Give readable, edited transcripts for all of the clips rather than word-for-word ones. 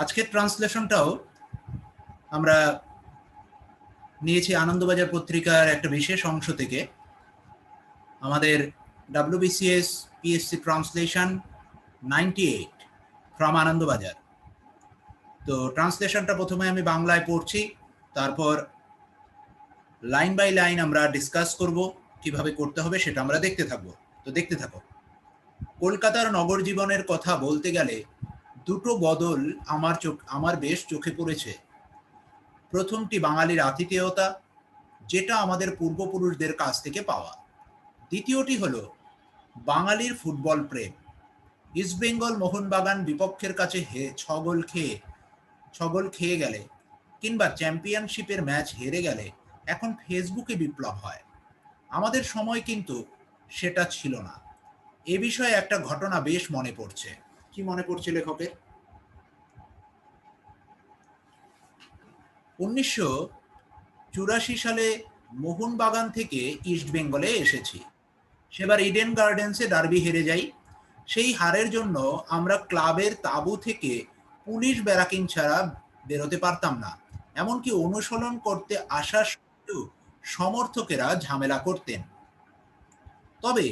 আজকের ট্রান্সলেশনটাও আমরা নিয়েছি আনন্দবাজার পত্রিকার একটা বিশেষ অংশ থেকে। আমাদের WBCS PSC translation 98 from Anandabazar. তো ট্রান্সলেশনটা প্রথমে আমি বাংলায় পড়ছি, তারপর লাইন বাই লাইন আমরা ডিসকাস করব, কিভাবে করতে হবে সেটা আমরা দেখতে থাকবো। তো দেখতে থাকো। কলকাতার নগর জীবনের কথা বলতে গেলে দুটো বদল আমার বেশ চোখে পড়েছে। প্রথমটি বাঙালির আতিথেয়তা, যেটা আমাদের পূর্বপুরুষদের কাছ থেকে পাওয়া। দ্বিতীয়টি হলো বাঙালির ফুটবল প্রেম। ইস্টবেঙ্গল মোহনবাগান বিপক্ষের কাছে ছগল খেয়ে গেলে কিংবা চ্যাম্পিয়নশিপের ম্যাচ হেরে গেলে এখন ফেসবুকে বিপ্লব হয়। আমাদের সময় কিন্তু সেটা ছিল না। এ বিষয়ে একটা ঘটনা বেশ মনে পড়ছে। কি মনে পড়ছে লেখকের? 1984 সালে মোহনবাগান থেকে ইস্টবেঙ্গলে এসেছি। সেবার ইডেন গার্ডেন্সে ডার্বি হেরে যাই। সেই হারের জন্য আমরা ক্লাবের তাঁবু থেকে পুলিশ ব্যারাকিং ছাড়া বেরোতে পারতাম না। এমনকি অনুশীলন করতে আসার সত্ত্বেও সমর্থকেরা ঝামেলা করতেন। তবে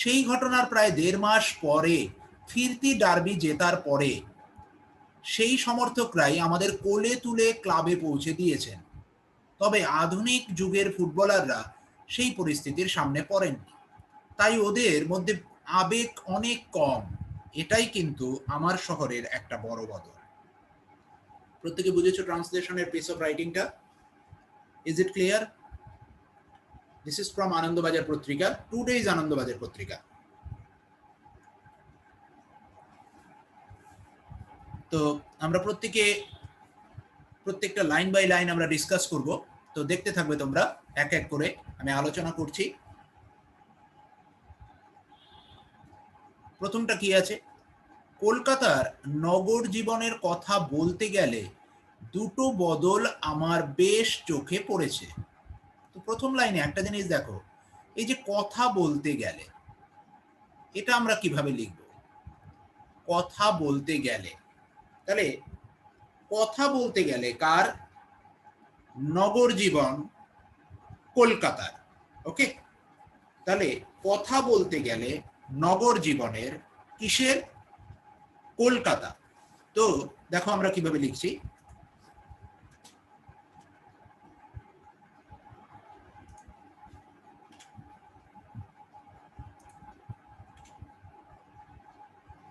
সেই ঘটনার প্রায় 1.5 মাস পরে ফিরতি ডার্বি জেতার পরে সেই সমর্থকরাই আমাদের কোলে তুলে ক্লাবে পৌঁছে দিয়েছেন। তবে আধুনিক যুগের ফুটবলাররা সেই পরিস্থিতির সামনে পড়েননি, তাই ওদের মধ্যে আবেগ অনেক কম। এটাই কিন্তু আমার শহরের একটা বড় বদল। প্রত্যেকে বুঝেছো ট্রান্সলেশনের পিস অফ রাইটিংটা? Is it clear? This is from Anandabazar Patrika, today's Anandabazar Patrika. তো আমরা প্রত্যেকটা লাইন বাই লাইন আমরা ডিসকাস করব। তো দেখতে থাকবে তোমরা, এক এক করে আমি আলোচনা করছি। প্রথমটা কি আছে? কলকাতার নগর জীবনের কথা বলতে গেলে দুটো বদল আমার বেশ চোখে পড়েছে। তো প্রথম লাইনে একটা জিনিস দেখো, এই যে কথা বলতে গেলে, এটা আমরা কিভাবে লিখব? কথা বলতে গেলে, তাহলে কথা বলতে গেলে কার? নগর জীবন কলকাতার। ওকে, তাহলে কথা বলতে গেলে নগর জীবনের কিসের? কলকাতা। তো দেখো আমরা কিভাবে লিখছি।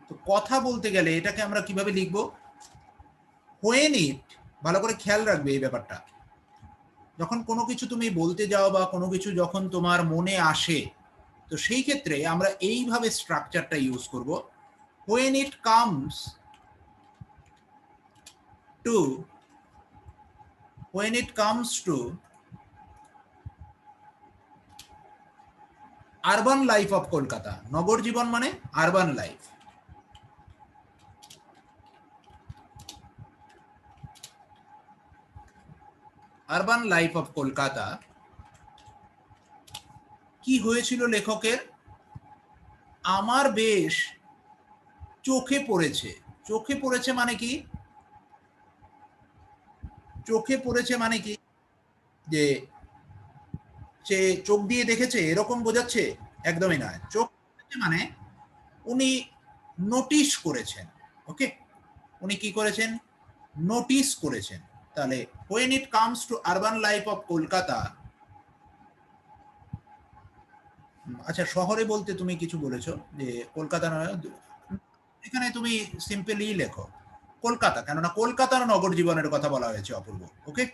তো কথা বলতে গেলে এটাকে আমরা কিভাবে লিখব? হোয়েন ইট, ভালো করে খেয়াল রাখবে এই ব্যাপারটা, যখন কোনো কিছু তুমি বলতে যাও বা কোনো কিছু যখন তোমার মনে আসে, তো সেই ক্ষেত্রে আমরা এইভাবে স্ট্রাকচারটা ইউজ করব। When it comes to urban life of Kolkata. নগর জীবন মানে urban life. Urban life of Kolkata কি হয়েছিল লেখকের? আমার বেশ চোখে পড়েছে। চোখে পড়েছে মানে কি? চোখে পড়েছে মানে কি যে সে চোখ দিয়ে দেখেছে এরকম বোঝাচ্ছে? একদমই নয়। চোখ মানে উনি নোটিশ করেছেন। ওকে, উনি কি করেছেন? নোটিস করেছেন। তাহলে when it comes to urban life of Kolkata, আচ্ছা শহরে বলতে তুমি কিছু বলেছো যে কলকাতা নয়, এখানে তুমি সিম্পলি লেখো কলকাতা, কেননা কলকাতার নগর জীবনের কথা বলা হয়েছে অপূর্ব। ওকে,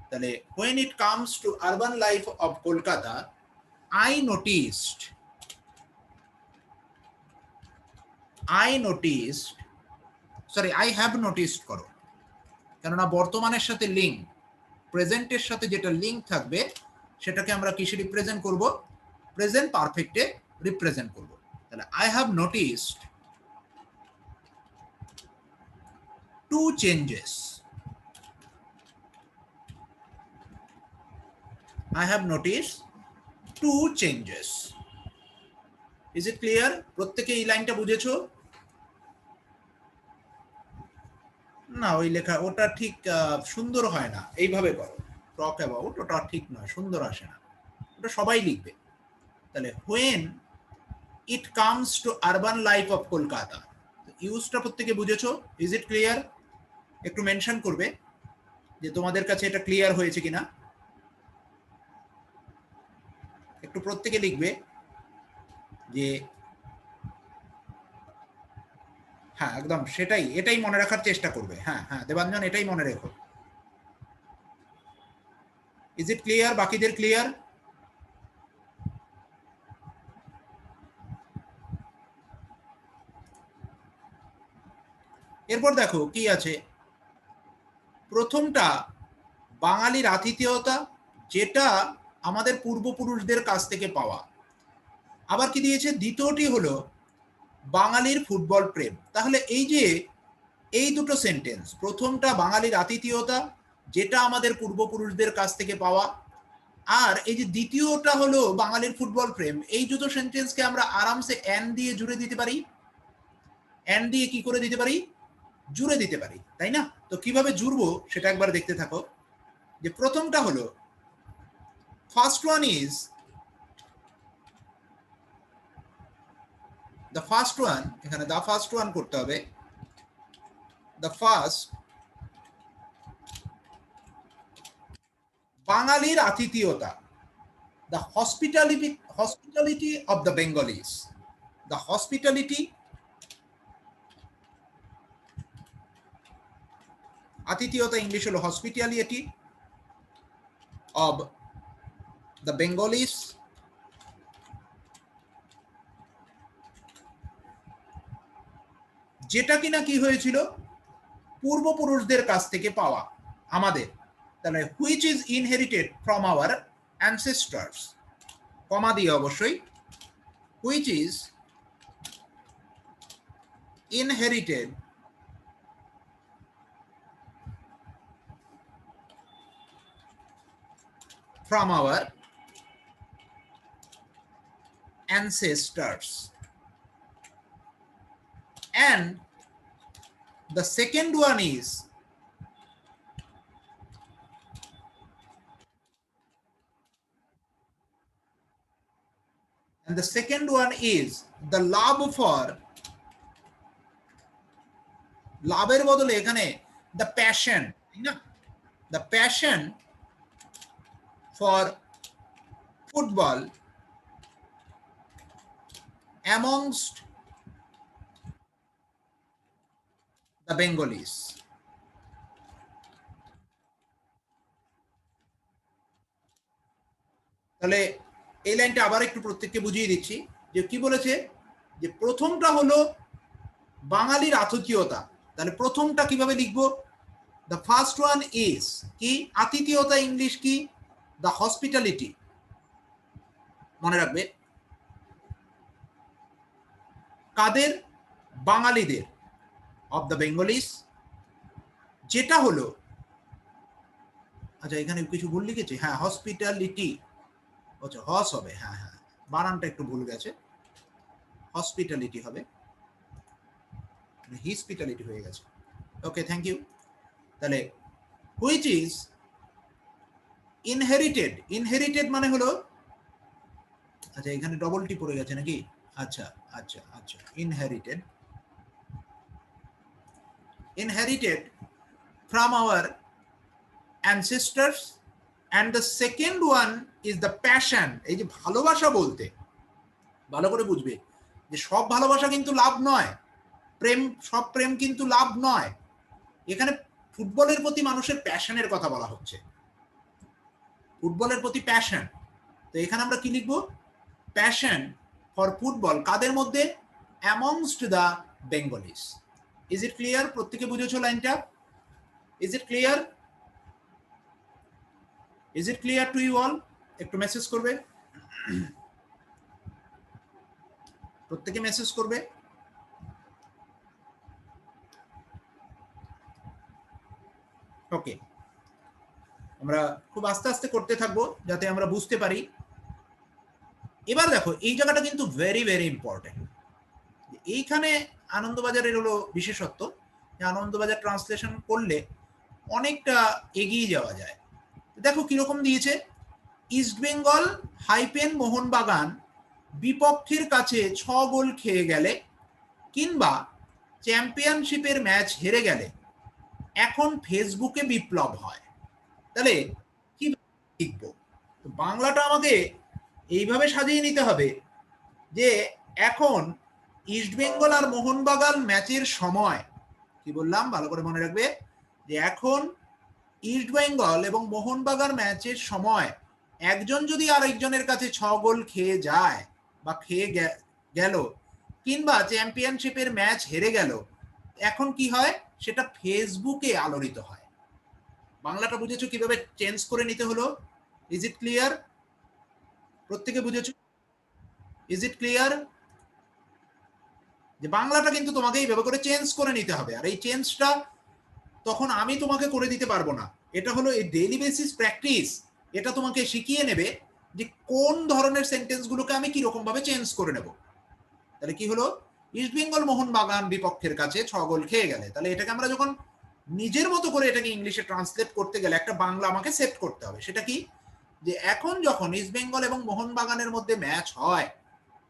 তাহলে when it comes to urban life of Kolkata, I noticed I have noticed করো, কেননা বর্তমানের সাথে লিঙ্ক, প্রেজেন্টের সাথে যেটা লিঙ্ক থাকবে সেটাকে আমরা কিসে রিপ্রেজেন্ট করব? প্রেজেন্ট পারফেক্টে রিপ্রেজেন্ট করব। তাহলে I have noticed two changes. I have noticed two changes. Is it clear? প্রত্যেকে এই লাইনটা বুঝেছো? না, ওই লেখা ওটা ঠিক সুন্দর হয় না, এইভাবে করো। টক অ্যাবাউট ওটা ঠিক নয়, সুন্দর আসে না, ওটা সবাই লিখবে। তাহলে when it comes to urban life of Kolkata, ইউজটা প্রত্যেকে বুঝেছো? Is it clear? একটু মেনশন করবে যে তোমাদের কাছে এটা ক্লিয়ার হয়েছে কিনা, একটু প্রত্যেকে লিখবে যে হ্যাঁ একদম সেটাই, এটাই মনে রাখার চেষ্টা করবে। হ্যাঁ হ্যাঁ দেবাঞ্জন, এটাই মনে রেখো। Is it clear? বাকিদের ক্লিয়ার? এরপর দেখো কি আছে, প্রথমটা বাঙালির আতিথেয়তা, যেটা আমাদের পূর্বপুরুষদের কাছ থেকে পাওয়া। আবার কি দিয়েছে, দ্বিতীয়টি হলো বাঙালির ফুটবল প্রেম। তাহলে এই যে এই দুটো সেন্টেন্স, প্রথমটা বাঙালির আতিথেয়তা যেটা আমাদের পূর্বপুরুষদের কাছ থেকে পাওয়া, আর এই যে দ্বিতীয়টা হলো বাঙালির ফুটবল প্রেম, এই দুটো সেন্টেন্সকে আমরা আরামসে এন দিয়ে জুড়ে দিতে পারি। এন দিয়ে কি করে দিতে পারি? জুড়ে দিতে পারি, তাই না? তো কিভাবে জুড়বো সেটা একবার দেখতে থাকো। যে প্রথমটা হলো, first one is, the first one, এখানে দ্য ফার্স্ট ওয়ান করতে হবে, দ্য ফার্স্ট বাঙালির আতিথেয়তা, the hospitality of the Bengalis, the hospitality, আতিথেয়তা ইংলিশ হলো hospitality of the Bengalis, যেটা কিনা কি হয়েছিল, পূর্বপুরুষদের কাছ থেকে পাওয়া আমাদের। তাহলে which is inherited from our ancestors, comma দিয়ে অবশ্যই, which is inherited from our ancestors. And the second one is, and the second one is the love for, লাভের বদলে এখানে the passion, তাই না? The passion for football amongst the Bengalis. তাহলে এই লাইনটা আবার একটু প্রত্যেককে বুঝিয়ে দিচ্ছি যে কি বলেছে, যে প্রথমটা হলো বাঙালির আতিথেয়তা। তাহলে প্রথমটা কিভাবে লিখবো, দ্য ফার্স্ট ওয়ান ইজ কি, আতিথেয়তা ইংলিশ কি, দ্য হসপিটালিটি, মনে রাখবে কাদের, বাঙালিদের, অফ দ্য বেঙ্গলিস, যেটা হলো, আচ্ছা এখানে কিছু ভুল লিখেছি, হ্যাঁ হসপিটালিটি, আচ্ছা হস হবে, হ্যাঁ হ্যাঁ বানানটা একটু ভুল গেছে, হসপিটালিটি হবে, হিসপিটালিটি হয়ে গেছে। Okay thank you. তাহলে হুইচ ইজ ইনহেরিটেড, ইনহেরিটেড মানে হলো, আচ্ছা এখানে ডবল টি পড়ে গেছে নাকি, আচ্ছা আচ্ছা আচ্ছা, inherited, inherited from our ancestors, and the second one is the passion, এই যে ভালোবাসা বলতে ভালো করে বুঝবে যে সব ভালোবাসা কিন্তু লাভ নয়, প্রেম, সব প্রেম কিন্তু লাভ নয়, এখানে ফুটবলের প্রতি মানুষের প্যাশনের কথা বলা হচ্ছে, ফুটবলের প্রতি প্যাশন। তো এখানে আমরা কি লিখবো, প্যাশন ফর ফুটবল কাদের মধ্যে, amongst the Bengalis. Is it clear? প্রত্যেকে বুঝেছো লাইনটা? Is it clear? Is it clear to you all? একটু মেসেজ করবে, প্রত্যেকে মেসেজ করবে। ওকে, আমরা খুব আস্তে আস্তে করতে থাকবো যাতে আমরা বুঝতে পারি। এবার দেখো এই জায়গাটা কিন্তু ভেরি ভেরি ইম্পর্টেন্ট, এইখানে আনন্দবাজারের হলো বিশেষত্ব আনন্দবাজার ট্রান্সলেশন করলে অনেকটা এগিয়ে যাওয়া যায়। দেখো কিরকম দিয়েছে, ইস্টবেঙ্গল হাইপেন মোহনবাগান বিপক্ষের কাছে 6 গোল খেয়ে গেলে কিংবা চ্যাম্পিয়নশিপের ম্যাচ হেরে গেলে এখন ফেসবুকে বিপ্লব হয়। তাহলে কি লিখবো? বাংলাটা আমাকে এইভাবে সাজিয়ে নিতে হবে যে এখন ইস্টবেঙ্গল আর মোহনবাগান ম্যাচের সময়, কি বললাম ভালো করে মনে রাখবে, যে এখন ইস্টবেঙ্গল এবং মোহনবাগান ম্যাচের সময় একজন যদি আরেকজনের কাছে 6 গোল খেয়ে যায় বা খেয়ে গেল কিংবা চ্যাম্পিয়নশিপের ম্যাচ হেরে গেল, এখন কি হয় সেটা ফেসবুকে আলোড়িত হয়। বাংলাটা বুঝেছো কিভাবে চেঞ্জ করে নিতে হলো? Is it clear? প্রত্যেকে বুঝেছো? Is it clear? যে বাংলাটা কিন্তু তোমাকে এইভাবে করে চেঞ্জ করে নিতে হবে, আর এই চেঞ্জটা তখন আমি তোমাকে করে দিতে পারবো না। এটা হলো এই ডেইলি বেসিস প্র্যাকটিস, এটা তোমাকে শিখিয়ে নেবে যে কোন ধরনের সেন্টেন্সগুলোকে আমি কিরকম ভাবে চেঞ্জ করে নেব। তাহলে কি হলো, ইস্টবেঙ্গল মোহনবাগান বিপক্ষের কাছে 6 গোল খেয়ে গেলে, তাহলে এটাকে আমরা যখন নিজের মতো করে এটাকে ইংলিশে ট্রান্সলেট করতে গেলে একটা বাংলা আমাকে সেট করতে হবে। সেটা কি, যে এখন যখন ইস্টবেঙ্গল এবং মোহনবাগানের মধ্যে ম্যাচ হয়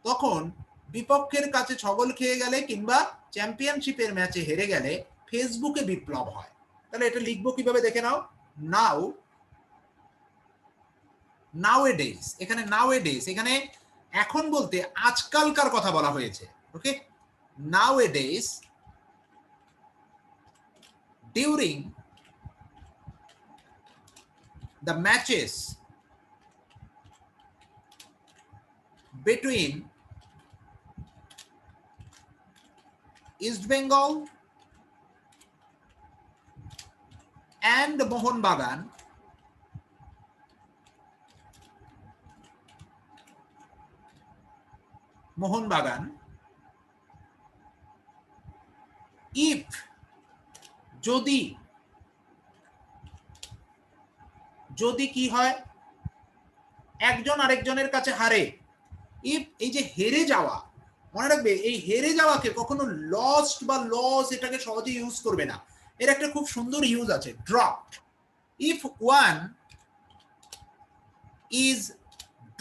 তখন বিপক্ষের কাছে 6 গোল খেয়ে গেলে কিংবা চ্যাম্পিয়নশিপের ম্যাচে হেরে গেলে ফেসবুকে বিপ্লব হয়। তাহলে এটা লিখবো কিভাবে দেখে নাও। নাও, নাওএডেজ, এখানে নাওএডেজ, এখানে এখন বলতে আজকালকার কথা বলা হয়েছে। Okay, nowadays during the matches between East Bengal and Mohunbagan, if যদি, যদি কি হয়, একজন আরেকজনের কাছে হারে, ইফ এই যে হেরে যাওয়া, মনে রাখবে এই হেরে যাওয়াকে কখনো লস্ট বা লস এটাকে সহজে ইউজ করবে না, এর একটা খুব সুন্দর ইউজ আছে, dropped. If one is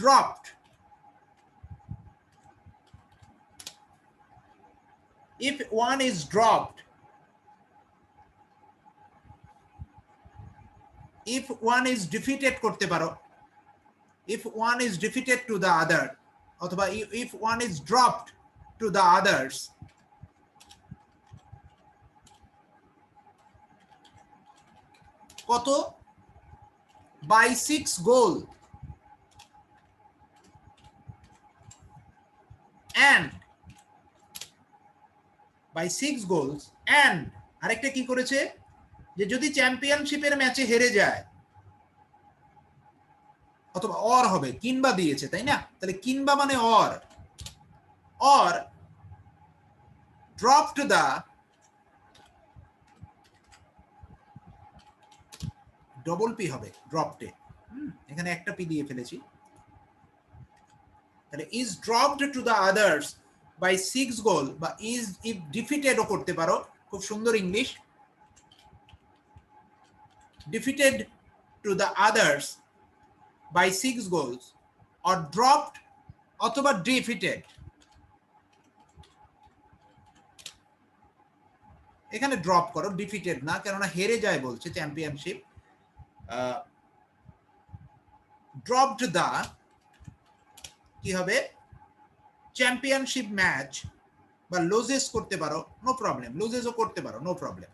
dropped, if one is dropped, if one is defeated করতে পারো, if one is defeated to the other, অথবা if one is dropped to the others, কত, by 6 goal, and by 6 goals, and আরেকটা কি করেছে, যে যদি চ্যাম্পিয়নশিপের ম্যাচে হেরে যায়, অথবা অর হবে, কিংবা দিয়েছে তাই না, তাহলে কিংবা মানে or, or dropped the, double P হবে ড্রপডে, এখানে একটা পি দিয়ে ফেলেছি, তাহলে is dropped to the others by 6 goal, বা ইজ ইফ ডিফিটেডও করতে পারো, খুব সুন্দর English, defeated to the others by 6 goals, or dropped অথবা ডিফিটেড। এখানে ড্রপ করো, ডিফিটেড না, কেননা হেরে যায় বলছে চ্যাম্পিয়নশিপ। ড্রপড দা কি হবে, চ্যাম্পিয়নশিপ ম্যাচ, বা লুজেস করতে পারো, নো প্রবলেম, লুজেসও করতে পারো, নো প্রবলেম।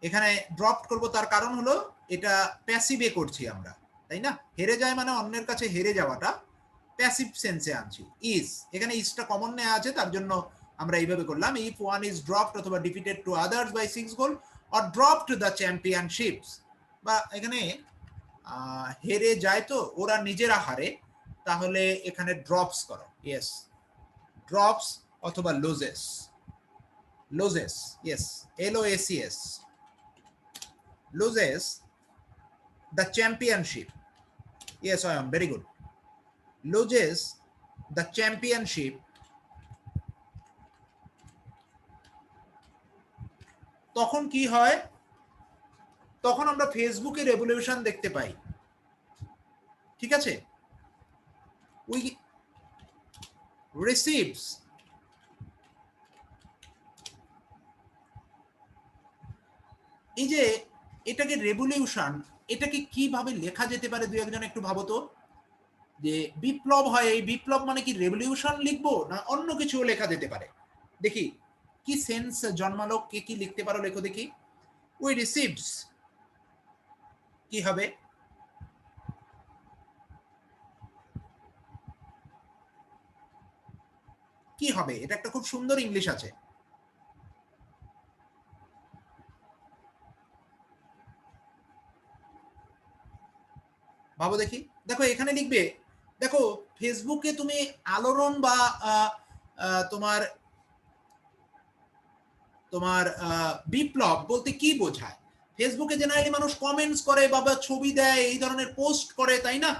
এখানে ড্রপ করব তার কারণ হলো এটা প্যাসিভে করছি আমরা, তাই না, হেরে যায় মানে অন্যের কাছে হেরে যাওয়াটা প্যাসিভ সেন্সে আনছি। ইজ, এখানে ইজটা কমন নেওয়া আছে তার জন্য আমরা এইভাবে করলাম, ইফ ওয়ান ইজ ড্রপড অথবা defeated to others by 6 goal, or dropped the championships, বা এখানে হেরে যায় তো ওরা নিজেরা হারে, তাহলে এখানে ড্রপস করো, ইয়েস, ড্রপস অথবা loses, loses, yes, LOSES, loses the championship, yes I am very good, loses the championship তখন কি হয়, তখন আমরা ফেসবুকে রেভলিউশন দেখতে পাই। ঠিক আছে, উই রিসিভস এই যে এটাকে রেভলিউশন, এটাকে কিভাবে লেখা যেতে পারে, দুই একজন একটু ভাবো তো। যে বিপ্লব হয়, এই বিপ্লব মানে কি রেভলিউশন লিখবো না অন্য কিছুও লেখা যেতে পারে? দেখি কি সেন্স জন্মালো, কে কি লিখতে পারো লেখো দেখি। উই রিসিভস কি হবে? কি হবে? এটা একটা খুব সুন্দর ইংলিশ আছে। ভাবো দেখি। দেখো এখানে লিখবে, দেখো ফেসবুকে তুমি আলোড়ন বা তোমার তোমার বিপ্লব বলতে কি বোঝায়? ফেসবুকে জেনারেলি মানুষ কমেন্টস করে বা ছবি দেয়, এই ধরনের পোস্ট করে, তাই না?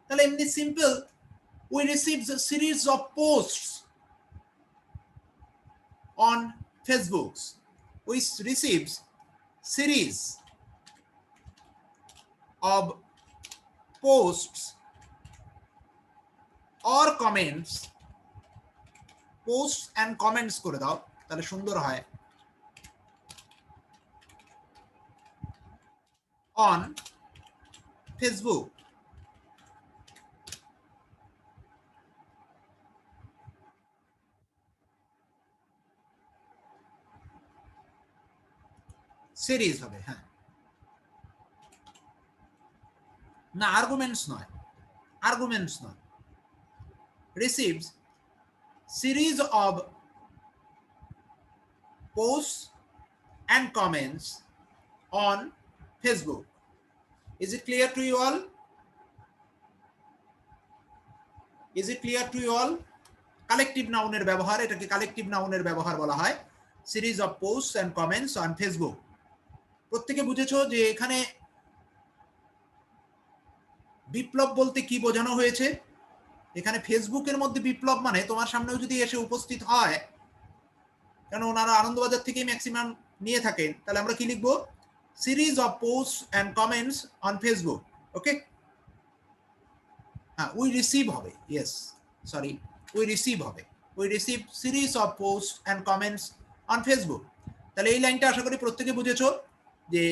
তাহলে এমনি simple, we receives a series of posts on Facebook. We receives series of posts or comments, posts and comments করে দাও তাহলে সুন্দর হয়, on Facebook. সিরিজ হবে, হ্যাঁ, না আর্গুমেন্টস নয়, আর্গুমেন্টস নয়, receives series of posts and comments on Facebook. Is it clear to you all? Is it clear to you all? Collective নাউনের ব্যবহার, এটাকে কালেকটিভ নাউনের ব্যবহার বলা হয়, series of posts and comments on Facebook. প্রত্যেকে বুঝেছো যে এখানে বিপ্লব বলতে কি বোঝানো হয়েছে? এখানে ফেসবুকের মধ্যে বিপ্লব মানে তোমার সামনেও যদি এসে উপস্থিত হয়, কেন ওনারা আনন্দবাজার থেকেই ম্যাক্সিমাম নিয়ে থাকেন, তাহলে আমরা কি লিখবো? Series of post and comments on Facebook. Okay, হ্যাঁ, উই রিসিভ হবে, ইয়েস সরি, উই রিসিভ হবে, we receive series of post and comments on Facebook. তাহলে এই লাইনটা আশা করি প্রত্যেকে বুঝেছো যে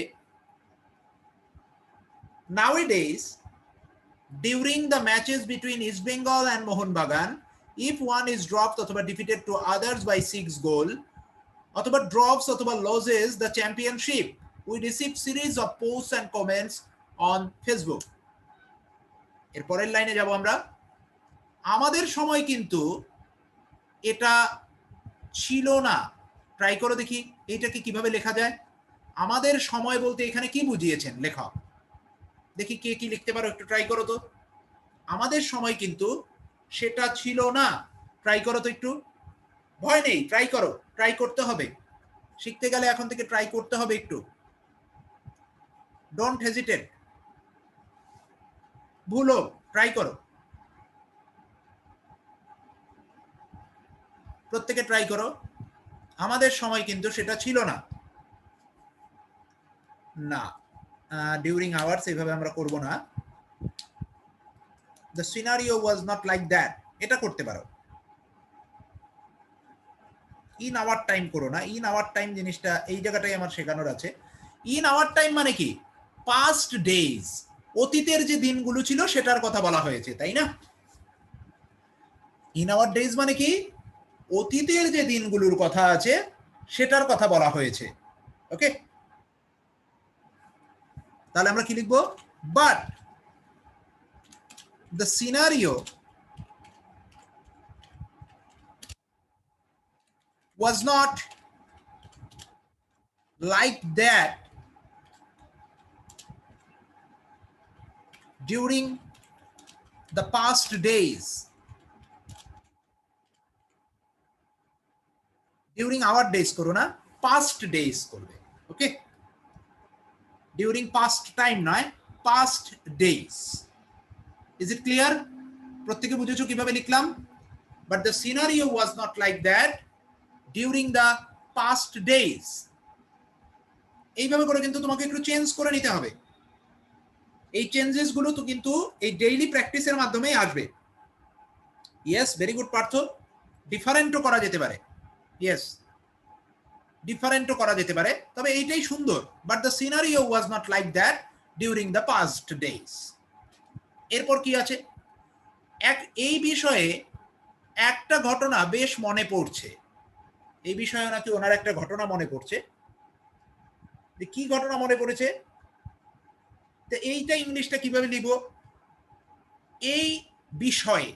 nowadays during the matches between East Bengal and Mohun Bagan, if one is dropped অথবা defeated to others by 6 goal অথবা drops অথবা loses the championship, we receive series of posts and comments on Facebook. এর পরের লাইনে যাব আমরা। আমাদের সময় কিন্তু এটা ছিল না। ট্রাই করো দেখি এইটাকে কিভাবে লেখা যায়। আমাদের সময় বলতে এখানে কি বুঝিয়েছেন লেখক, দেখি কে কি লিখতে পারো, একটু ট্রাই করো তো। আমাদের সময় কিন্তু সেটা ছিল না, ট্রাই করো তো একটু, ভয় নেই, ট্রাই করো, ট্রাই করতে হবে, শিখতে গেলে এখন থেকে ট্রাই করতে হবে একটু, ডোন্ট হেজিটেট, ভুলো, ট্রাই করো, প্রত্যেকে ট্রাই করো। আমাদের সময় কিন্তু সেটা ছিল না, না ডিউরিং আওয়ার্স এইভাবে আমরা করব না, the scenario was not like that, এটা করতে পারো। ইন আওয়ার টাইম করো না, ইন আওয়ার টাইম জিনিসটা এই জায়গাটাই আমার শেখানোর আছে। ইন আওয়ার টাইম মানে কি? পাস্ট ডেজ, অতীতের যে দিনগুলো ছিল সেটার কথা বলা হয়েছে, তাই না? ইন আওয়ার ডেজ মানে কি? অতীতের যে দিনগুলোর কথা আছে সেটার কথা বলা হয়েছে। ওকে, তাহলে আমরা কি লিখবো? But the scenario was not like that during the past days. During our days করো না, past days করবে। ওকে, during past time নয়, past days. Is it clear? প্রত্যেকে বুঝেছো কিভাবে লিখলাম? But the scenario was not like that during the past days. এইভাবে করে কিন্তু তোমাকে একটু চেঞ্জ করে নিতে হবে। এই চেঞ্জেস গুলো তো কিন্তু এই ডেইলি প্র্যাকটিসের মাধ্যমেই আসবে। Yes, very good Partha. ডিফারেন্টও করা যেতে পারে। ইয়েস, ডিফারেন্টও করা যেতে পারে, তবে এইটাই সুন্দর। But the scenario was not like that during the past days. এরপর কি আছে, এই বিষয়ে একটা ঘটনা বেশ মনে পড়ছে। এই বিষয়ে নাকি ওনার একটা ঘটনা মনে পড়ছে। কি ঘটনা মনে পড়েছে? তো এইটা ইংলিশটা কিভাবে লিখব? এই বিষয়ে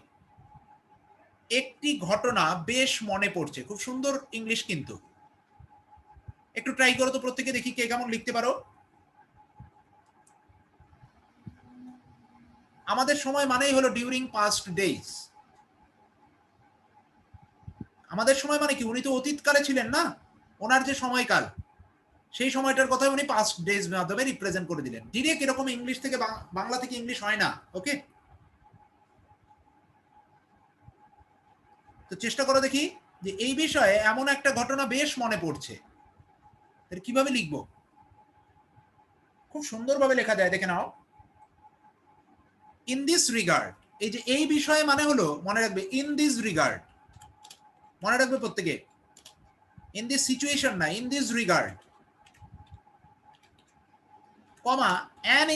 একটি ঘটনা বেশ মনে পড়ছে। খুব সুন্দর ইংলিশ কিন্তু। একটু ট্রাই করো তো প্রত্যেকে, দেখি কে কেমন লিখতে পারো। আমাদের সময় মানেই হলো ডিউরিং পাস্ট ডেজ। আমাদের সময় মানে কি, উনি তো অতীতকালে ছিলেন না, ওনার যে সময়কাল সেই সময়টার কথা উনি পাস্ট ডেজ মাধ্যমে রিপ্রেজেন্ট করে দিলেন। ডিরেক্ট এরকম ইংলিশ থেকে বাংলা থেকে ইংলিশ হয় না। ওকে, তো চেষ্টা করো দেখি যে এই বিষয়ে এমন একটা ঘটনা বেশ মনে পড়ছে, কিভাবে লিখবো। খুব সুন্দরভাবে লেখা যায়, দেখে নাও। ইন দিস রিগার্ড, এই যে এই বিষয়ে মানে হলো, মনে রাখবে ইন দিস রিগার্ড, মনে রাখবে প্রত্যেকে। ইন দিস সিচুয়েশন না, in this regard, comma an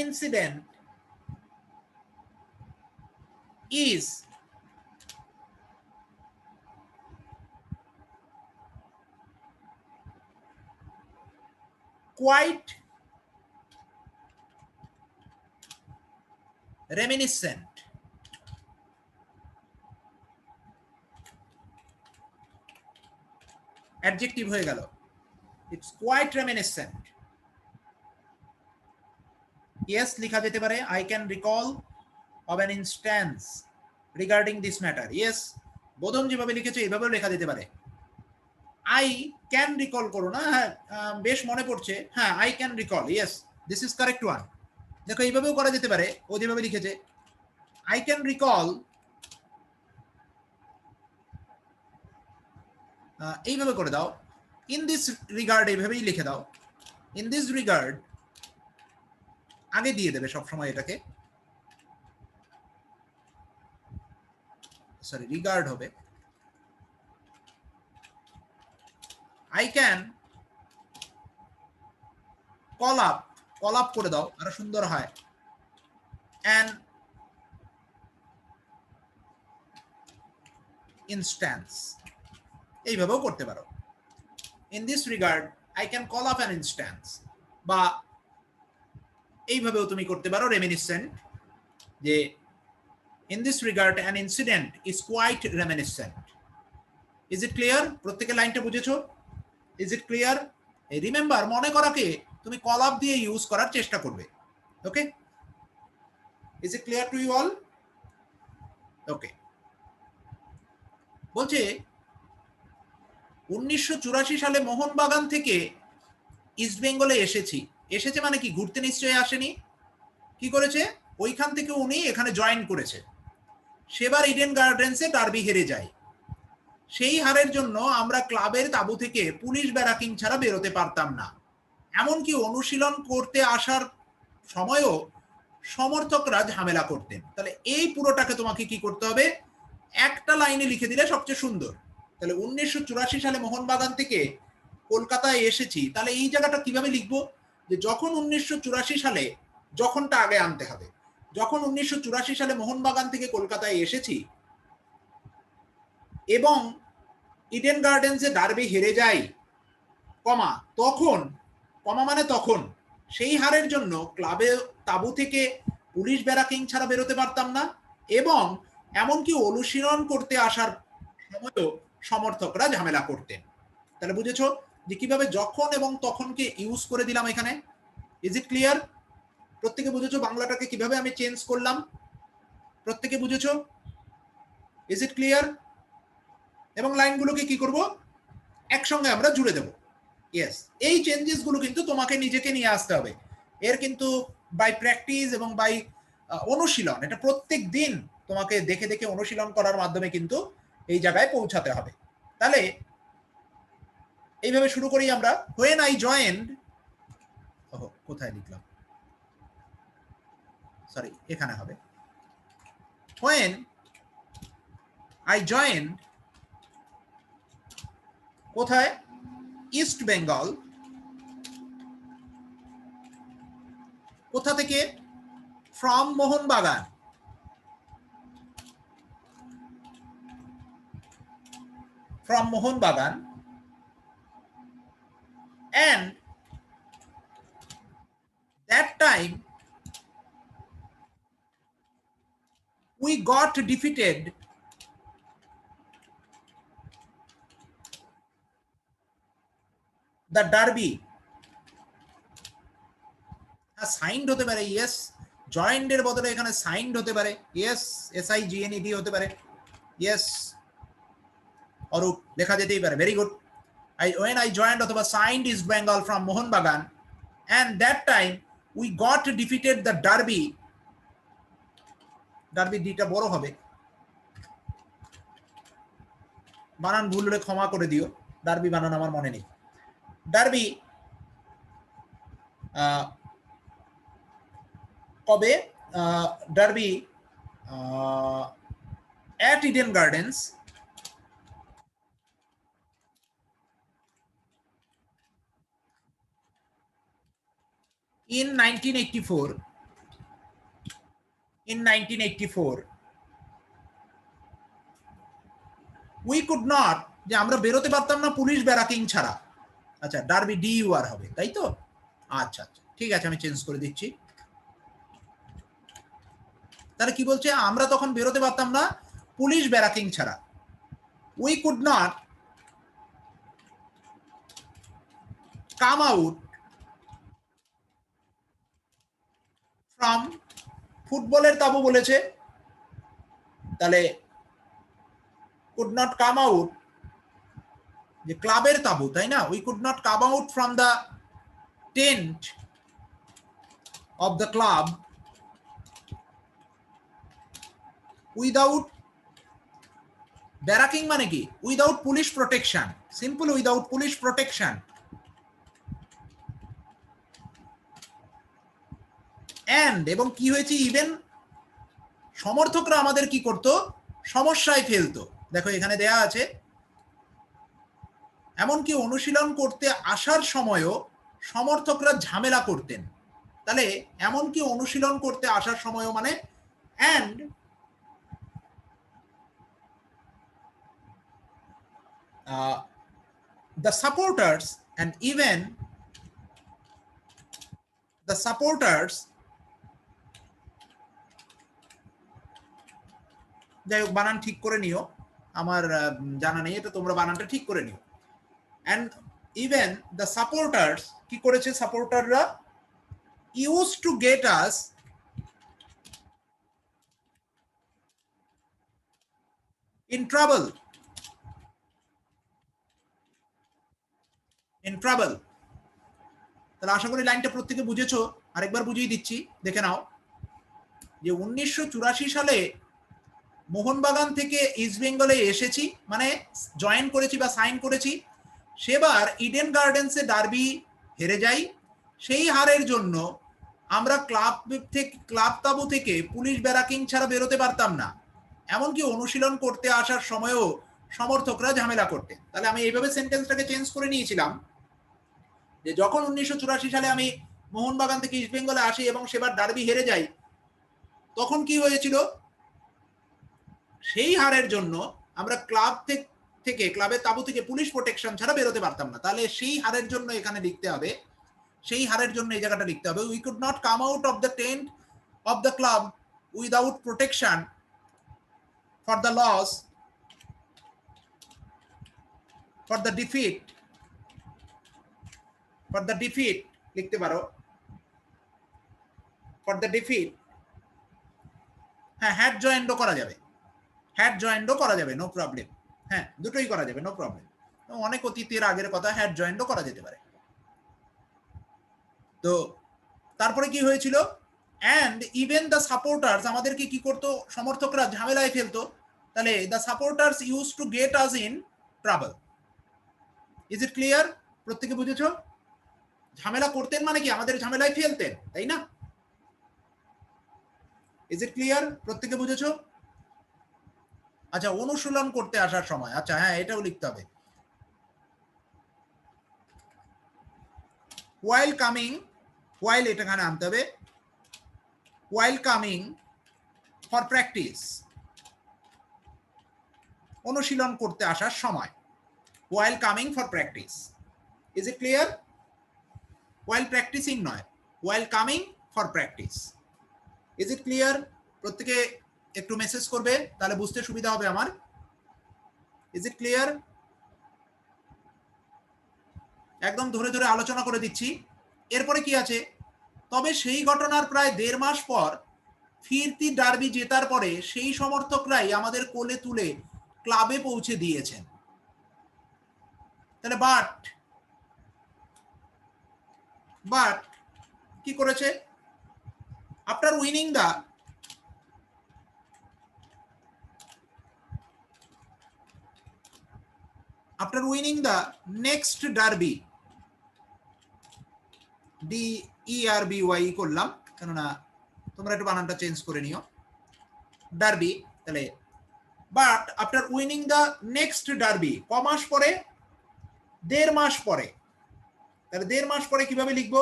incident is quite reminiscent, adjective হয়ে গেল, it's quite reminiscent। yes লিখা যেতে পারে, I can recall of an instance regarding this matter। yes, বোধন যেভাবে লিখেছে এইভাবেও লেখা যেতে পারে। I can recall করো না, হ্যাঁ বেশ মনে পড়ছে, হ্যাঁ I can recall, yes this is correct one। দেখো এইভাবেও করা যেতে পারে, ও যেভাবে লিখেছে I can recall, এইভাবে করে দাও, ইন দিস রিগার্ড এইভাবেই লিখে দাও। ইন দিস রিগার্ড আগে দিয়ে দেবে সবসময় এটাকে, সরি রিগার্ড হবে। আই ক্যান কল আপ করে দাও, আরো সুন্দর হয়। অ্যান ইনস্ট্যান্স, এইভাবেও করতে পারো। In this regard I can call up an instance, বা এইভাবেও তুমি করতে পারো রেমিনিসেন্ট, যে in this regard an incident is quite reminiscent. Is it clear? প্রত্যেকে লাইনটা বুঝেছো? Is it clear? এই রিমেম্বার, মনে করাকে তুমি কল আপ দিয়ে ইউজ করার চেষ্টা করবে। Okay, is it clear to you all? Okay, বলছে 1984 সালে মোহনবাগান থেকে ইস্ট বেঙ্গলে এসেছে মানে কি, ঘুরতে নিশ্চয়ই আসেনি। কি করেছে, ওইখান থেকে উনি এখানে জয়েন করেছে। সেবার ইডেন গার্ডেন্সে ডার্বি হেরে যায়। সেই হারের জন্য আমরা ক্লাবের তাঁবু থেকে পুলিশ ব্যারাকিং ছাড়া বেরোতে পারতাম না। এমনকি অনুশীলন করতে আসার সময়ও সমর্থকরা ঝামেলা করতেন। তাহলে এই পুরোটাকে তোমাকে কি করতে হবে, একটা লাইনে লিখে দিলে সবচেয়ে সুন্দর। তাহলে 1984 সালে মোহনবাগান থেকে কলকাতায় এসেছি, তাহলে এই জায়গাটা কিভাবে লিখবো, যে যখন 1984 সালে, যখনটা আগে আনতে হবে, যখন 1984 সালে মোহনবাগান থেকে কলকাতায় এসেছি এবং ইডেন গার্ডেন্সে ডার্বি হেরে যাই, কমা তখন, কমা মানে তখন, সেই হারের জন্য ক্লাবে তাঁবু থেকে পুলিশ ব্যারাকিং ছাড়া বেরোতে পারতাম না, এবং এমনকি অনুশীলন করতে আসার সময়ও সমর্থকরা ঝামেলা করতেন। তাহলে বুঝেছো যে কিভাবে যখন এবং তখনকে ইউজ করে দিলাম এখানে। Is it clear? প্রত্যেকে বুঝেছো বাংলাটাকে কিভাবে আমি চেঞ্জ করলাম? প্রত্যেকে বুঝেছো? Is it clear? এবং লাইনগুলোকে কি করব, একসঙ্গে আমরা জুড়ে দেব। ইয়েস, এই চেঞ্জেস গুলো কিন্তু তোমাকে নিজেকে নিয়ে আসতে হবে। এর কিন্তু বাই প্র্যাকটিস এবং বাই অনুশীলন, এটা প্রত্যেক দিন তোমাকে দেখে দেখে অনুশীলন করার মাধ্যমে কিন্তু এই জায়গায় পৌঁছাতে হবে। তাহলে এইভাবে শুরু করি আমরা। when I joined, কোথায় লিখলাম, সরি এখানে হবে, when I joined, কোথায়, ইস্ট বেঙ্গল, কোথা থেকে, from Mohun Bagan, from Mohanbagan, and that time we got defeated the derby. Signed হতে পারে, ইয়েস, জয়েন্ট এর বদলে এখানে সাইন্ড হতে পারে, ইয়েস, SIGNED হতে পারে, ইয়েস, অরূপ লেখা যেতেই পারে, very good. when I joined অথবা signed East Bengal from Mohanbagan, and that time we got defeated the derby. Derby ডিটা বড় হবে, বানান ভুল হলে ক্ষমা করে দিও, ডার্বি বানান আমার মনে নেই। ডার্বি কবে, derby at Eden Gardens in 1984. In 1984 we could not, যে আমরা বেরোতে পারতাম না পুলিশ ব্যারাকিং ছাড়া। আচ্ছা, ডার্বি DUR হবে, তাই তো? আচ্ছা আচ্ছা, ঠিক আছে, আমি চেঞ্জ করে দিচ্ছি। তাহলে কি বলছে, আমরা তখন বেরোতে পারতাম না পুলিশ ব্যারাকিং ছাড়া। we could not come out from, ফুটবলের তাবু বলেছে, তাহলে could not come out, যে ক্লাবের তাবু, তাই না? we could not come out from the tent of the club without barracking, মানে কি, without police protection, simple, without police protection. And, এবং কি হয়েছে, ইভেন সমর্থকরা আমাদের কি করতো, সমস্যায় ফেলতো। দেখো এখানে দেয়া আছে, এমনকি অনুশীলন করতে আসার সময়ও সমর্থকরা ঝামেলা করতেন। তাহলে এমনকি অনুশীলন করতে আসার সময়ও মানে, and the supporters, and even the supporters, যাই হোক বানান ঠিক করে নিও, আমার জানা নেই, এটা তোমরা বানানটা ঠিক করে নিও। and even the supporters, কি করেছে সাপোর্টাররা, used to get us in trouble, in trouble। তাহলে আশা করি লাইনটা প্রত্যেকে বুঝেছো, আরেকবার বুঝিয়ে দিচ্ছি, দেখে নাও, যে 1984 সালে মোহনবাগান থেকে ইস্ট বেঙ্গলে এসেছি, মানে জয়েন করেছি বা সাইন করেছি, সেবার ইডেন গার্ডেন্সে ডার্বি হেরে যাই। সেই হারের জন্য আমরা ক্লাব তাবু থেকে পুলিশ ব্যারাকিং ছাড়া বেরোতে পারতাম না, এমনকি অনুশীলন করতে আসার সময়ও সমর্থকরা ঝামেলা করতেন। তাহলে আমি এইভাবে সেন্টেন্সটাকে চেঞ্জ করে নিয়েছিলাম, যে যখন 1984 সালে আমি মোহনবাগান থেকে ইস্ট বেঙ্গলে আসি এবং সেবার ডার্বি হেরে যাই, তখন কি হয়েছিল, সেই হারের জন্য আমরা ক্লাবের তাবু থেকে পুলিশ প্রোটেকশন ছাড়া বেরোতে পারতাম না। তাহলে সেই হারের জন্য এখানে লিখতে হবে, সেই হারের জন্য এই জায়গাটা লিখতে হবে, we could not come out of the tent of the club without protection for the loss, for the defeat, for the defeat লিখতে পারো, ফর দ্য ডিফিট। হ্যাঁ, হ্যাড জয়েন্টও করা যাবে, হ্যাড জয়েন্টও করা যাবে, নো প্রবলেম। হ্যাঁ, দুটোই করা যাবে, নো প্রবলেম। অনেক অতীতের আগের কথা, হ্যাড জয়েন্টও করা যেতে পারে। তো তারপরে কি হয়েছিল, অ্যান্ড ইভেন দ্য সাপোর্টার্স, আমাদেরকে কি করতো, সমর্থকরা ঝামেলায় ফেলতো। তাহলে the supporters use to get us in trouble. Is it clear? প্রত্যেকে বুঝেছো? ঝামেলা করতেন মানে কি আমাদের ঝামেলায় ফেলতেন, তাই না? Is it clear? প্রত্যেকে বুঝেছো? আচ্ছা, অনুশীলন করতে আসার সময়, আচ্ছা হ্যাঁ এটাও লিখতে হবে। while coming, while এটা এখানে আনতে হবে, while coming for practice, অনুশীলন করতে আসার সময়, while coming for practice. Is it clear? while practicing নয়, while coming for practice. Is it clear? প্রত্যেকে একটু মেসেজ করবে, তাহলে বুঝতে সুবিধা হবে আমার। Is it clear? একদম ধরে ধরে আলোচনা করে দিচ্ছি। এরপরে কি আছে? তবে সেই ঘটনার প্রায় 1.5 মাস পর ফিরতি ডার্বি জেতার পরে সেই সমর্থকরাই আমাদের কোলে তুলে ক্লাবে পৌঁছে দিয়েছেন। তাহলে বাট কি করেছে? After winning the next derby, DERBY করলাম, কেননা তোমরা একটু বানানটা চেঞ্জ করে নিও, ডার্বি। তাহলে but after winning the next derby, ক মাস পরে? 1.5 মাস পরে। তাহলে 1.5 মাস পরে কিভাবে লিখবো?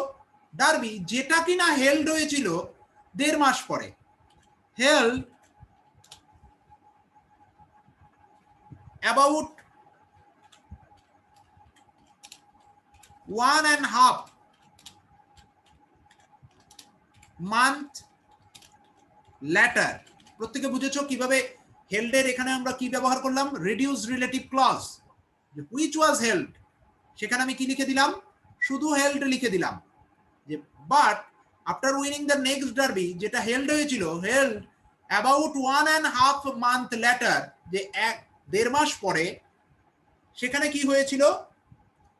ডার্বি যেটা কিনা হেল্ড হয়েছিল 1.5 মাস পরে, হেল্ড অ্যাবাউট 1.5 মান্থ ল্যাটার। প্রত্যেকে বুঝেছো কিভাবে হেল্ডের এখানে আমরা কি ব্যবহার করলাম? Reduce relative clause. Which was held, সেখানে আমি কি লিখে দিলাম? শুধু হেল্ড লিখে দিলাম। যে but after winning the next derby, যেটা হেল্ড হয়েছিল, হেল্ড অ্যাবাউট 1.5 মান্থ ল্যাটার, যে 1.5 মাস পরে, সেখানে কি হয়েছিল?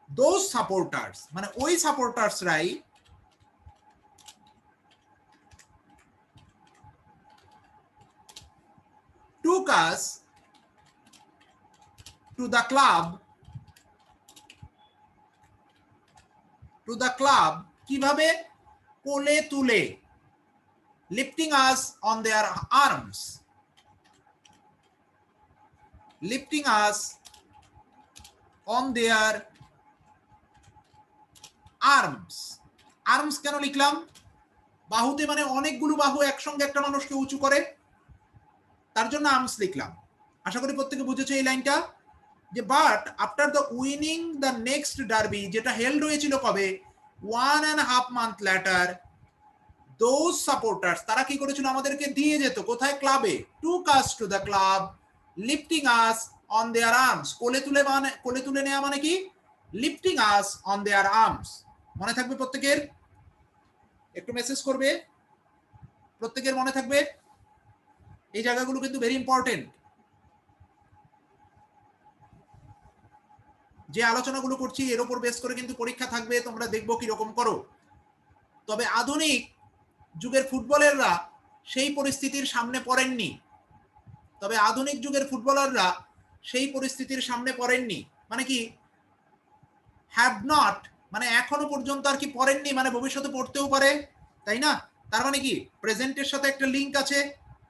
দোজ সাপোর্টার্স, মানে ওই সাপোর্টার্সরাই took us to the club, কিভাবে? কোলে তুলে, lifting us on their arms, lifting us on their arms. arms কেন লিখলাম? বাহুতে, মানে অনেকগুলো বাহু একসঙ্গে একটা মানুষকে উঁচু করে, তার জন্য আর্মস লিখলাম। আশা করি প্রত্যেকে বুঝেছো এই লাইনটা। যে but after the winning the next derby, যেটা হেল্ড হয়েছিল কবে? 1.5 মান্থ ল্যাটার, দোজ সাপোর্টার্স, তারা কি করেছিল? আমাদেরকে দিয়ে যেত কোথায়? ক্লাবে। Took us to the club, lifting us on their arms. কোলে তুলে নেওয়া মানে কি? Lifting us on their arms. মনে থাকবে প্রত্যেকের? একটু মেসেজ করবে, প্রত্যেকের মনে থাকবে। এই জায়গাগুলো কিন্তু ভেরি ইম্পর্টেন্ট। যে আলোচনাগুলো করছি এর উপর বেস করে কিন্তু পরীক্ষা থাকবে, তোমরা দেখবো কিরকম করো। তবে আধুনিক যুগের ফুটবলাররা সেই পরিস্থিতির সামনে পড়েননি। মানে কি? হ্যাভ নট, মানে এখনো পর্যন্ত আর কি পড়েননি, মানে ভবিষ্যতে পড়তেও পারে, তাই না? তার মানে কি প্রেজেন্টের সাথে একটা লিঙ্ক আছে।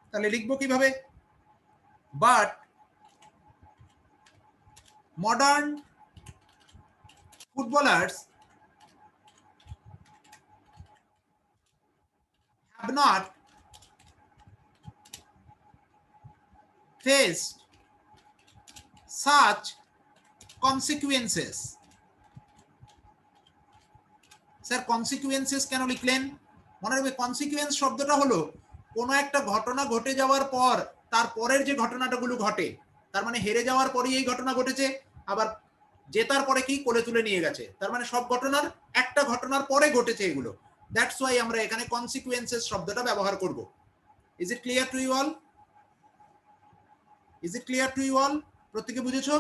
তাহলে লিখবো কিভাবে? But modern footballers have not faced such consequences. Sir consequences কেন লিখলেন? মনে রাখবে কনসিকুয়েন্স শব্দটা হলো কোনো একটা ঘটনা ঘটে যাওয়ার পর তার পরের যে ঘটনাটাগুলো ঘটে, তার মানে হেরে যাওয়ার পরেই এই ঘটনা ঘটেছে, আবার জেতার পরে কি কোলে তুলে নিয়ে গেছে, তার মানে সব ঘটনার একটা ঘটনার পরে ঘটেছে এগুলো। দ্যাটস ওয়াই আমরা এখানে কনসিকুয়েন্সেস শব্দটা ব্যবহার করব। Is it clear to you all? Is it clear to you all? প্রত্যেকে বুঝেছো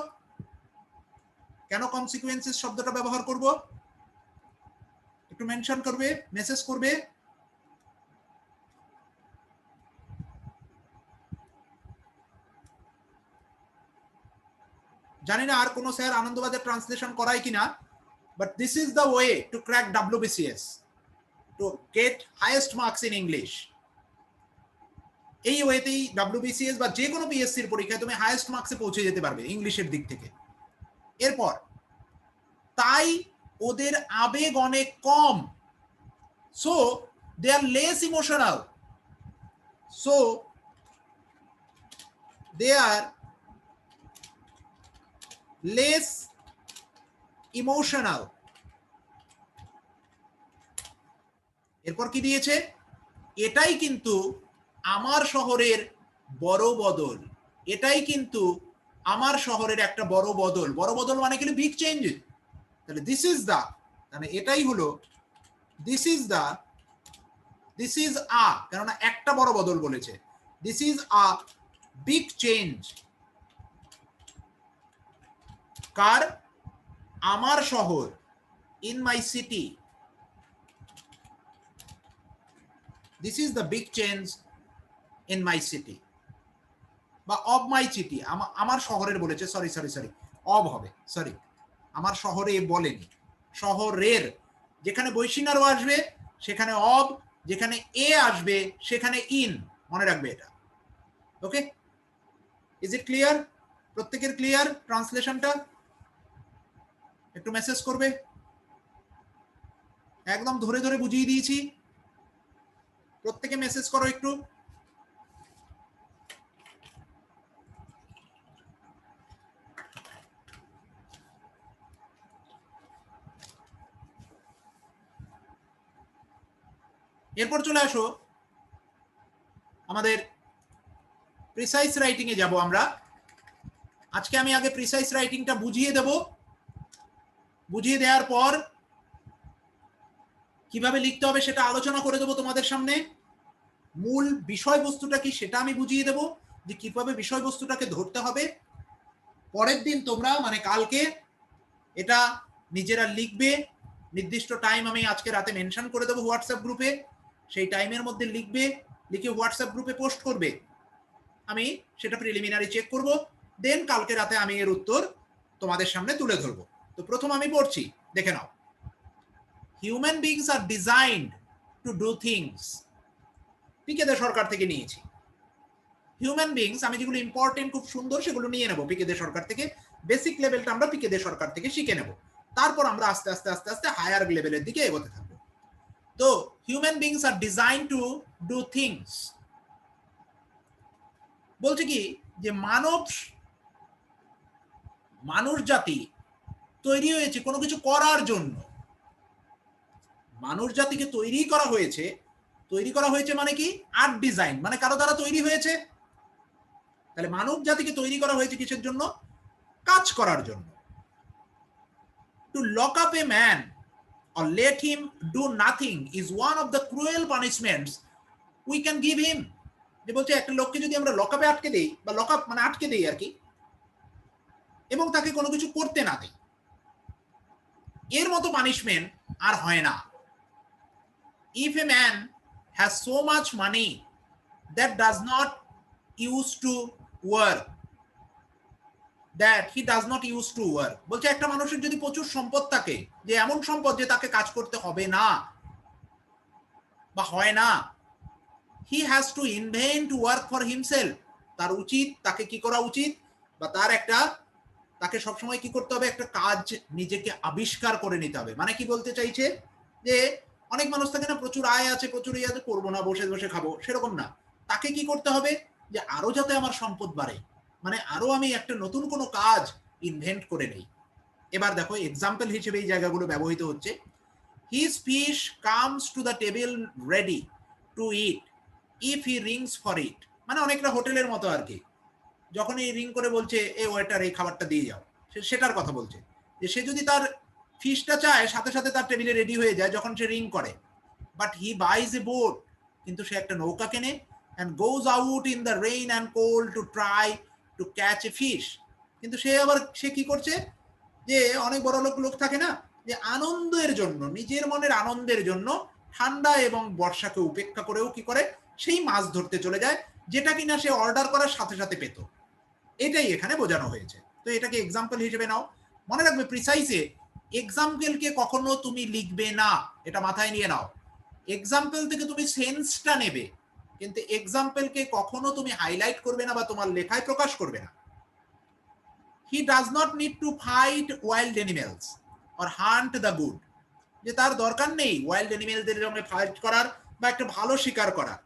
কেন কনসিকুয়েন্সেস শব্দটা ব্যবহার করব? একটু মেনশন করবে, মেসেজ করবে। জানি না আর কোনো স্যার আনন্দবাজার ট্রান্সলেশন করায় কিনা, but this is the way to crack WBCS, to get highest marks in English. এই ওয়েতেই WBCS বা যে কোনো পিএসসির পরীক্ষায় তুমি হাইয়েস্ট মার্কসে পৌঁছে যেতে পারবে ইংলিশের দিক থেকে। এরপর তাই ওদের আবেগ অনেক কম, so they are less emotional, so they are less emotional. এরপর কি দিয়েছে, এটাই কিন্তু আমার শহরের বড় বদল, এটাই কিন্তু আমার শহরের একটা বড় বদল। বড় বদল মানে কি, বিগ চেঞ্জ। তাহলে দিস ইজ দা, মানে এটাই হলো দিস ইজ আ, কেননা একটা বড় বদল বলেছে, this is a big change. কার, আমার শহর, in my city, this is the big change in my city, বা অব মাই সিটি, আমার শহরের বলেছে, সরি অব হবে, সরি আমার শহরে বলেনি, শহরের, যেখানে বৈশিনারও আসবে সেখানে অব, যেখানে এ আসবে সেখানে ইন, মনে রাখবে এটা। ওকে, ইজ ইট ক্লিয়ার? প্রত্যেকের ক্লিয়ার ট্রান্সলেশনটা? একটু মেসেজ করবে, একদম ধরে ধরে বুঝিয়ে দিয়েছি, প্রত্যেকে মেসেজ করো একটু। এরপর চলে আসো আমাদের প্রিসাইজ রাইটিং এ যাব আমরা। আজকে আমি আগে প্রিসাইজ রাইটিংটা বুঝিয়ে দেব, বুঝিয়ে দেওয়ার পর কিভাবে লিখতে হবে সেটা আলোচনা করে দেবো তোমাদের সামনে। মূল বিষয়বস্তুটা কি সেটা আমি বুঝিয়ে দেব, যে কিভাবে বিষয়বস্তুটাকে ধরতে হবে। পরের দিন তোমরা, মানে কালকে, এটা নিজেরা লিখবে, নির্দিষ্ট টাইম আমি আজকে রাতে মেনশন করে দেবো হোয়াটসঅ্যাপ গ্রুপে, সেই টাইমের মধ্যে লিখবে, লিখে হোয়াটসঅ্যাপ গ্রুপে পোস্ট করবে, আমি সেটা প্রিলিমিনারি চেক করব, দেন কালকে রাতে আমি এর উত্তর তোমাদের সামনে তুলে ধরবো। তো প্রথম আমি পড়ছি, দেখে নাও। Human beings are designed to do things, PK Sarkar থেকে নিয়েছি। হিউম্যান বিংস, আমি যেগুলো ইম্পর্টেন্ট খুব সুন্দর সেগুলো নিয়ে নেবো পিকে সরকার থেকে, বেসিক লেভেলটা আমরা পিকে সরকার থেকে শিখে নেব, তারপর আমরা আস্তে আস্তে আস্তে আস্তে হায়ার লেভেলের দিকে এগোতে থাকবো। তো human beings R design two do things বলছে কি, যে মানুষ জাতি তৈরি হয়েছে কোনো কিছু করার জন্য। মানুষ জাতিকে তৈরি করা হয়েছে, মানে কি, আর্ট ডিজাইন, মানে কারো দ্বারা তৈরি হয়েছে। তাহলে মানব জাতিকে তৈরি করা হয়েছে কিসের জন্য? কাজ করার জন্য। To lock up a man or let him do nothing is one of the cruel punishments we can give him। যে বলছে একটা লোককে যদি আমরা লকআপে আটকে দেই, বা লকআপ মানে আটকে দেই আর কি, এবং তাকে কোনো কিছু করতে না দেই, এর মতো পানিশমেন্ট আর হয় না। If a man has so much money that does not use to work, that he does not use to work, বলছে একটা মানুষের যদি প্রচুর সম্পদ থাকে, যে এমন সম্পদ যে তাকে কাজ করতে হবে না বা হয় না, he has to invent work for himself, তার উচিত, তাকে কি করা উচিত, বা তাকে সবসময় কি করতে হবে, একটা কাজ নিজেকে আবিষ্কার করে নিতে হবে। মানে কি বলতে চাইছে, যে অনেক মানুষ থাকে না, প্রচুর আয় আছে, প্রচুর ইয়ে আছে, করবো না, বসে বসে খাবো, সেরকম না। তাকে কি করতে হবে, যে আরো যাতে আমার সম্পদ বাড়ে, মানে আরো আমি একটা নতুন কোনো কাজ ইনভেন্ট করে নেই। এবার দেখো এক্সাম্পল হিসেবে এই জায়গাগুলো ব্যবহৃত হচ্ছে। His fish comes to the table ready to eat if he rings for it, মানে অনেকটা হোটেলের মতো আর কি, যখন এই রিং করে বলছে এই ওয়েটার এই খাবারটা দিয়ে যাও, সেটার কথা বলছে, যে সে যদি তার ফিশটা চায় সাথে সাথে তার টেবিলে রেডি হয়ে যায় যখন সে রিং করে। বাট হি বাইজ এ বোট, কিন্তু সে একটা নৌকা কেনে, and goes out in the rain and cold to try to catch a fish, কিন্তু সে কি করছে, যে অনেক বড় লোক থাকে না, যে আনন্দের জন্য, নিজের মনের আনন্দের জন্য ঠান্ডা এবং বর্ষাকে উপেক্ষা করেও কি করে, সেই মাছ ধরতে চলে যায়, যেটা কিনা সে অর্ডার করার সাথে সাথে পেত। এটাই এখানে বোঝানো হয়েছে। তো এটাকে এক্সাম্পল হিসেবে নাও। মনে রাখবে প্রিসাইজে এক্সাম্পলকে কখনো তুমি লিখবে না, এটা মাথায় নিয়ে নাও। এক্সাম্পল থেকে তুমি সেন্সটা নেবে, কিন্তু এক্সাম্পলকে কখনো তুমি হাইলাইট করবে না বা তোমার লেখায় প্রকাশ করবে না। He does not need to fight wild animals or hunt the good, যে তার দরকার নেই ওয়াইল্ড অ্যানিমেলদের সঙ্গে ফাইট করার বা একটা ভালো শিকার করার,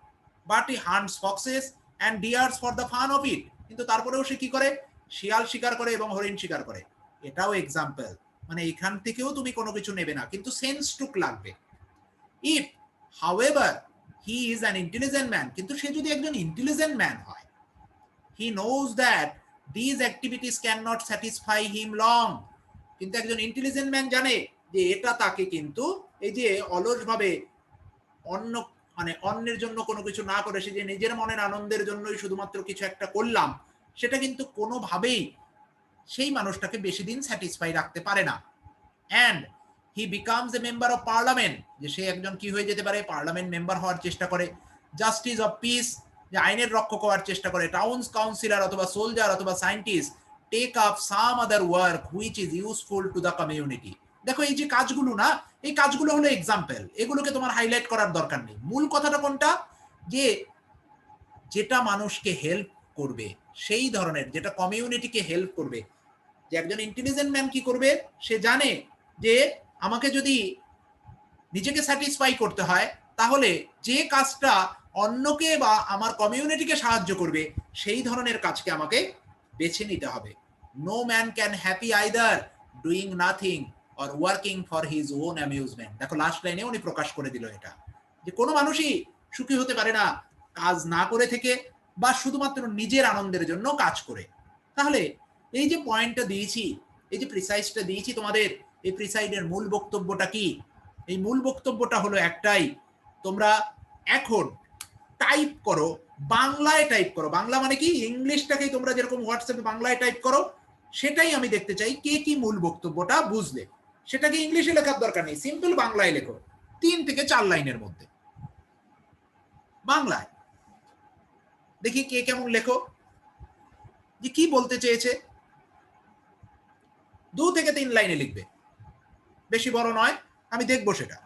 but he হান্টস foxes and dears for the fun of it, কিন্তু তারপরেও সে কি করে, শিয়াল শিকার করে এবং হরিণ শিকার করে। এটাও এক্সাম্পল, মানে এখান থেকেও তুমি কোনো কিছু নেবে না, কিন্তু সেন্সটুক লাগবে। If however he is an intelligent man, কিন্তু সে যদি একজন ইন্টেলিজেন্ট ম্যান হয়, he knows that these activities can not satisfy him long, কিন্তু একজন ইন্টেলিজেন্ট ম্যান জানে যে এটা তাকে কিন্তু এই যে অলসভাবে অন্য মানে অন্যের জন্য কোনো কিছু না করে সে যে নিজের মনের আনন্দের জন্যই শুধুমাত্র কিছু একটা করলাম, সেটা কিন্তু কোনোভাবেই সেই মানুষটাকে বেশি দিন স্যাটিসফাই রাখতে পারে না। And he becomes a member of parliament, যে সে একজন কি হয়ে যেতে পারে, পার্লামেন্ট মেম্বার হওয়ার চেষ্টা করে। জাস্টিস অফ পিস, যে আইনের রক্ষক হওয়ার চেষ্টা করে। টাউন্স কাউন্সিলর অথবা সোলজার অথবা scientist take up some other work which is useful to the community. দেখো এই যে কাজগুলো না, এই কাজগুলো হলো এক্সাম্পল, এগুলোকে তোমার হাইলাইট করার দরকার নেই। মূল কথাটা কোনটা, যে যেটা মানুষকে হেল্প করবে, সেই ধরনের যেটা কমিউনিটিকে হেল্প করবে। যে একজন ইন্টেলিজেন্ট ম্যান কি করবে, সে জানে যে আমাকে যদি নিজেকে স্যাটিসফাই করতে হয়, তাহলে যে কাজটা অন্যকে বা আমার কমিউনিটিকে সাহায্য করবে, সেই ধরনের কাজকে আমাকে বেছে নিতে হবে। No man can happy either doing nothing or working for his own amusement. দেখো লাস্ট লাইনে উনি প্রকাশ করে দিল এটা, যে কোনো মানুষই সুখী হতে পারে না কাজ না করে থেকে বা শুধুমাত্র নিজের আনন্দের জন্য কাজ করে। তাহলে এই যে পয়েন্টটা দিয়েছি, এই যে প্রিসাইজটা দিয়েছি তোমাদের, এই প্রিসাইডের মূল বক্তব্যটা কি? এই মূল বক্তব্যটা হলো একটাই, তোমরা এখন টাইপ করো, বাংলায় টাইপ করো। বাংলা মানে কি, ইংলিশটাকেই তোমরা যেরকম হোয়াটসঅ্যাপে বাংলায় টাইপ করো, সেটাই আমি দেখতে চাই কে কি মূল বক্তব্যটা বুঝলে। সেটাকে ইংলিশে লেখার দরকার নেই, সিম্পল বাংলায় লেখো, 3 থেকে 4 লাইনের মধ্যে বাংলায়। দেখি কে কেমন লেখো, যে কি বলতে চেয়েছে। 2 থেকে 3 লাইনে লিখবে, বেশি বড় নয়, আমি দেখবো সেটা।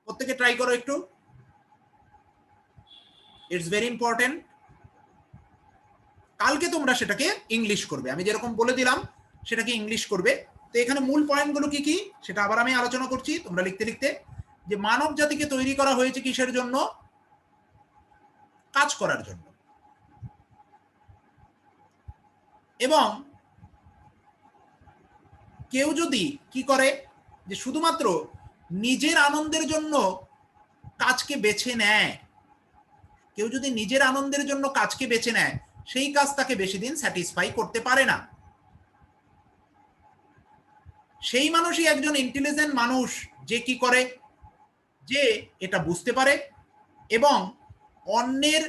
প্রত্যেকে ট্রাই করো একটু, ইটস ভেরি ইম্পর্টেন্ট। কালকে তোমরা সেটাকে ইংলিশ করবে, আমি যেরকম বলে দিলাম সেটাকে ইংলিশ করবে। তো এখানে মূল পয়েন্টগুলো কি কি সেটা আবার আমি আলোচনা করছি, তোমরা লিখতে লিখতে। যে মানব জাতিকে তৈরি করা হয়েছে কিসের জন্য? কাজ করার জন্য। এবং কেউ যদি কি করে, যে শুধুমাত্র নিজের আনন্দের জন্য কাজকে বেছে নেয়, কেউ যদি নিজের আনন্দের জন্য কাজকে বেছে নেয়, সেই কাজ তাকে বেশি দিন স্যাটিসফাই করতে পারে না। সেই মানুষই একজন ইন্টেলিজেন্ট মানুষ, যে কি করে, যে এটা বুঝতে পারে এবং অন্যের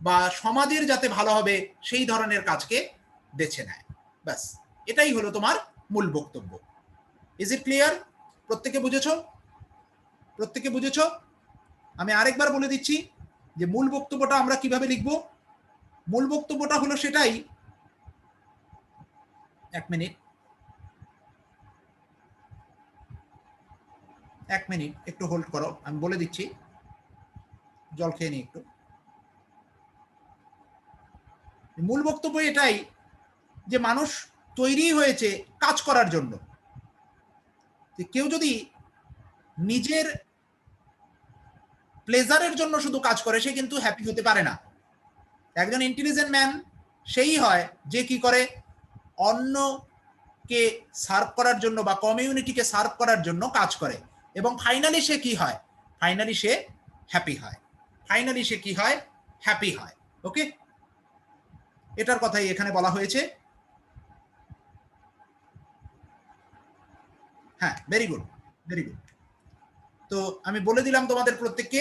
বা সমাজের যাতে ভালো হবে সেই ধরনের কাজকে বেছে নেয়। ব্যাস, এটাই হলো তোমার মূল বক্তব্য। Is it clear? প্রত্যেকে বুঝেছ? প্রত্যেকে বুঝেছ? আমি আরেকবার বলে দিচ্ছি যে মূল বক্তব্যটা আমরা কিভাবে লিখব। মূল বক্তব্যটা হলো সেটাই, এক মিনিট একটু হোল্ড করো, আমি বলে দিচ্ছি, জল খেয়ে নিই একটু। মূল বক্তব্য এটাই যে মানুষ তৈরি হয়েছে কাজ করার জন্য। কেউ যদি নিজের প্লেজারের জন্য শুধু কাজ করে, সে কিন্তু হ্যাপি হতে পারে না। একজন ইন্টেলিজেন্ট ম্যান সেই হয় যে কি করে, অন্যকে সার্ভ করার জন্য বা কমিউনিটিকে সার্ভ করার জন্য কাজ করে, এবং ফাইনালি সে কি হয়, ফাইনালি সে হ্যাপি হয়, ফাইনালি সে কি হয়, হ্যাপি হয়। ওকে, এটার কথাই এখানে বলা হয়েছে। হ্যাঁ, ভেরি গুড, ভেরি গুড। তো আমি বলে দিলাম তোমাদের প্রত্যেককে,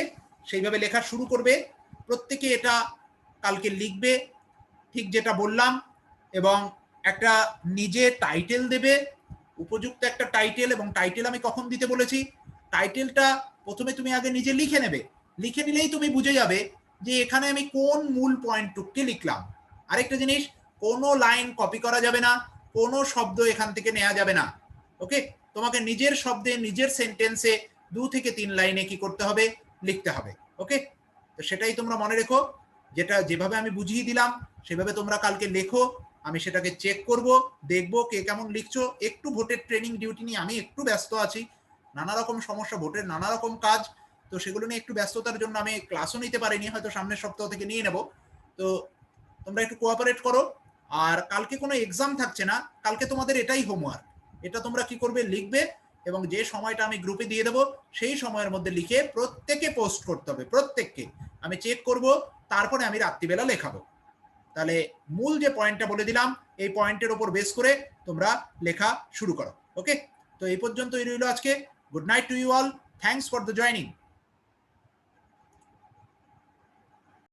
সেইভাবে লেখা শুরু করবে। প্রত্যেকে এটা কালকে লিখবে ঠিক যেটা বললাম, এবং একটা নিজে টাইটেল দেবে উপযুক্ত একটা টাইটেল, এবং টাইটেল আমি কখন দিতে বলেছি, টাইটেলটা প্রথমে তুমি আগে নিজে লিখে নেবে, লিখে নিলেই তুমি বুঝে যাবে যে এখানে আমি কোন মূল পয়েন্টটুককে লিখলাম। আরেকটা জিনিস, কোনো লাইন কপি করা যাবে না, কোনো শব্দ এখান থেকে নেওয়া যাবে না। ওকে, তোমাকে নিজের শব্দে নিজের সেন্টেন্সে 2 থেকে 3 লাইনে কি করতে হবে, লিখতে হবে। ওকে, তো সেটাই তোমরা মনে রেখো, যেটা যেভাবে আমি বুঝিয়ে দিলাম সেভাবে তোমরা কালকে লেখো, আমি সেটাকে চেক করব, দেখবো কে কেমন লিখছো। একটু ভোটের ট্রেনিং ডিউটি নিয়ে আমি একটু ব্যস্ত আছি, নানা রকম সমস্যা, ভোটের নানা রকম কাজ, তো সেগুলো নিয়ে একটু ব্যস্ততার জন্য আমি ক্লাসও নিতে পারিনি, হয়তো সামনের সপ্তাহ থেকে নিয়ে নেব। তো তোমরা একটু কোঅপারেট করো। আর কালকে কোনো এক্সাম থাকছে না, কালকে তোমাদের এটাই হোমওয়ার্ক, এটা তোমরা কি করবে, লিখবে, এবং যে সময়টা আমি গ্রুপে দিয়ে দেবো সেই সময়ের মধ্যে লিখে প্রত্যেকে পোস্ট করতে হবে, প্রত্যেককে আমি চেক করব, তারপরে আমি রাত্রিবেলা লেখাবো। তাহলে মূল যে পয়েন্টটা বলে দিলাম, এই পয়েন্টের উপর বেস করে তোমরা লেখা শুরু করো। ওকে, তো এই পর্যন্তই রইল আজকে। Good night to you all, thanks for the joining.